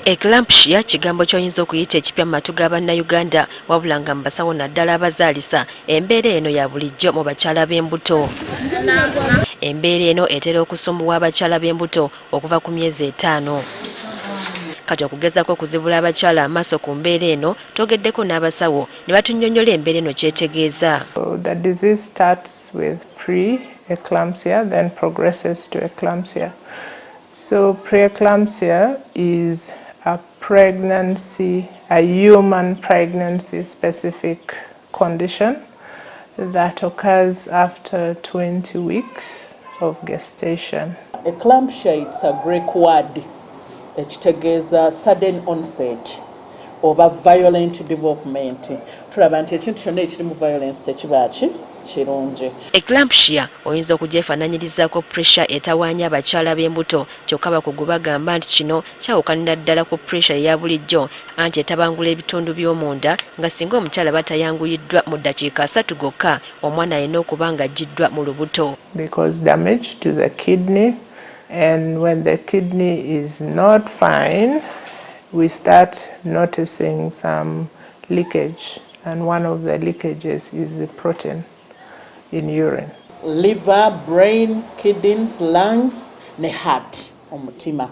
Eclampsia kigambo ky'oyinza okuyita ekipya mu matu ga bannayuganda wabula nga mu basawo naddala abazaalisa embeera eno ya bulijjo mu bakyala b'embuto. Embeera eno etera okusumbuwa abakyala b'embuto okuva ku myezi 5. Kati okugezaako okuzibula abakyala amaaso ku mbeera eno twogeddeko n'abasawo ne batunnyonnyola embeera eno ky'etegeeza. The disease starts with pre-eclampsia, then progresses to eclampsia. So pre-eclampsia is a pregnancy, a human pregnancy specific condition that occurs after 20 weeks of gestation. Eclampsia, it's a Greek word. Ekitegeeza sudden onset oba violent development. Tulaba nti ekintu kyonna ekiri mu violence tekiba kirungi. Eclampsia oyinza okugyefaananyirizaako pressure etawaanya abakyala b'embuto kyokka bakugu bagamba nti kino kyawukanira ddala ku pressure eya bulijjo anti etabangula ebitundu by'omunda nga singa omukyala batayanguyiddwa mu ddakiika 3 gokka omwana alina okuba ng'aggiddwa mu lubuto. Because damage to the kidney, and when the kidney is not fine, we start noticing some leakage, and one of the leakages is the protein in urine. Liver, brain, kidneys, lungs, ne heart, omutima.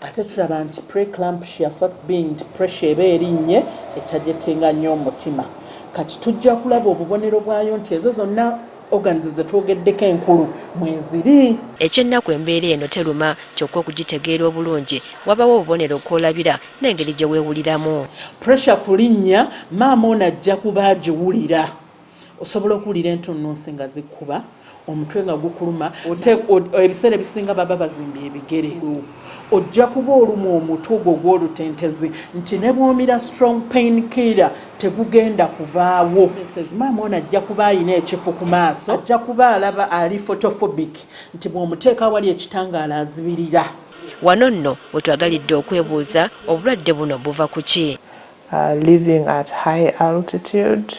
Ate tulaba nti pre-eclampsia fact being pressure eba erinnye etajetenga nnyo omutima. Kati tujja kulaba obubonero bwayo nti ezo zonna organs zetwogeddeko enkulu mweziri. Ekyennaku embeera eno teruma kyokka okugitegeera obulungi wabawo obubonero kw'olabira n'engeri gye weewuliramu. Pressure kulinnya maama ono ajja kuba agiwulira. Osobola okuwulira entunnunsi nga zikuba, omutwe nga gukuluma, ebiseera ebisinga baba bazimbye ebigere. Ojja kuba olumu omutwe ogwo gw'olutentezi nti ne bw'omira strong pain killer tegugenda kuvaawo. Maama ono ajja kuba alina ekifu ku maaso, ajja kuba alaba ali photophobic nti bw'omuteeka wali ekitangaala azibirira. Wano nno we twagalidde okwebuuza obulwadde buno buva ku ki? Living at high altitude,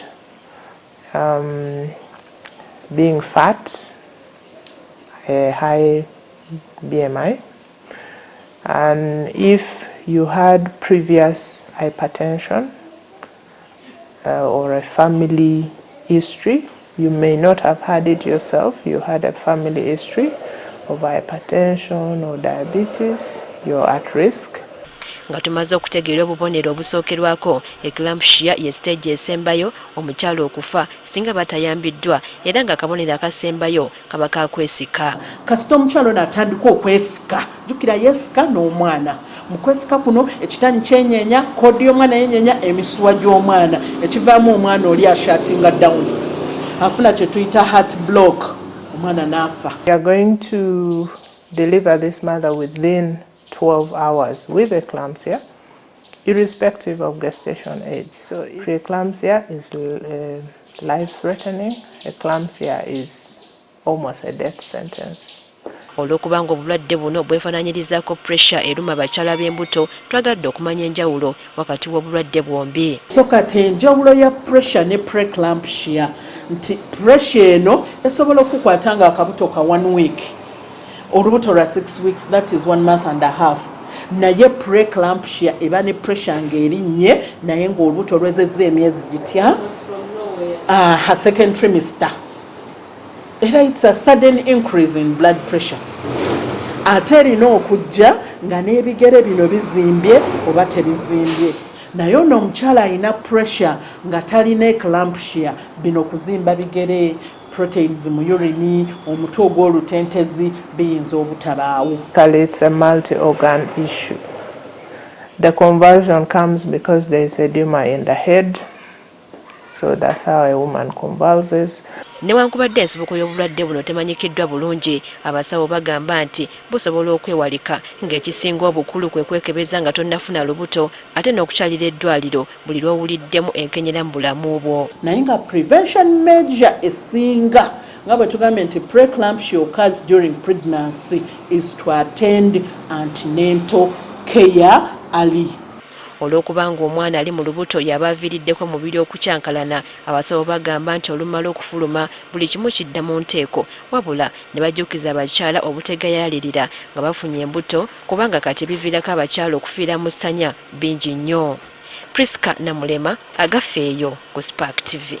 being fat, a high BMI, and if you had previous hypertension or a family history, you may not have had it yourself, you had a family history of hypertension or diabetes, you're at risk. Nga tumaze okutegeera obubonero obusookerwako, eclampsia ye stage esembayo omukyala okufa singa batayambiddwa era nga akabonero akasembayo kaba kakwesika. Kasita omukyala ono atandika okwesika, jjukira yeesika n'omwana. Mu kwesika kuno ekitanyi kyenyeenya, koodi y'omwana yenyeenya emisuwa gy'omwana, ekivaamu omwana oli ashatinga down. Afuna kye tuyita heart block, omwana n'afa. We are going to deliver this mother within 12 hours with eclampsia, irrespective of gestation age. So preeclampsia is life-threatening. Eclampsia is almost a death sentence. Olw'okuba nga obulwadde buno bwefaananyirizaako pressure eruma abakyala b'embuto, twagadde okumanya enjawulo wakati w'obulwadde bwombi. So kati enjawulo ya pressure ne preeclampsia nti pressure eno esobola okukwata nga akabuto ka 1 week. Olubuto lwa 6 weeks, that is 1 month and a half. Naye preeclampsia eba ne pressure ng'erinnye naye ng'olubuto lwezezza emyezi gitya her second trimester. Era it's a sudden increase in blood pressure. Ate erina okujja nga n'ebigere bino bizimbye oba tebizimbye. Naye ono omukyala alina pressure nga talina eclampsia, bino kuzimba bigere, proteins mu urine, omutwe ogw'olutentezi biyinza obutabaawo. It's a multi-organ issue. The convulsion comes because there is edema in the head, so that's how a woman convulses. Newankubadde ensibuko y'obulwadde buno temanyikiddwa bulungi, abasawo bagamba nti busobola okwewalika ng'ekisinga obukulu kwe kwekebeza nga tonnafuna lubuto ate n'okukyalira eddwaliro buli lw'owuliddemu enkenyera mu bulamu bwo. Naye nga prevention measure esinga nga bwe tugambye nti preeclampsia occurs during pregnancy is to attend antenatal care early. olw'okubanga omwana ali mu lubuto yaba aviiriddeko mubiri okukyankalana. Abasawo bagamba nti olumala okufuluma buli kimu kidda mu nteeko, wabula ne bajjukiza abakyala obutegayaalirira nga bafunye embuto kubanga kati biviirako abakyala okufiira mu ssanya bingi nnyo. Priska Namulema agafeeyo ku Spark TV.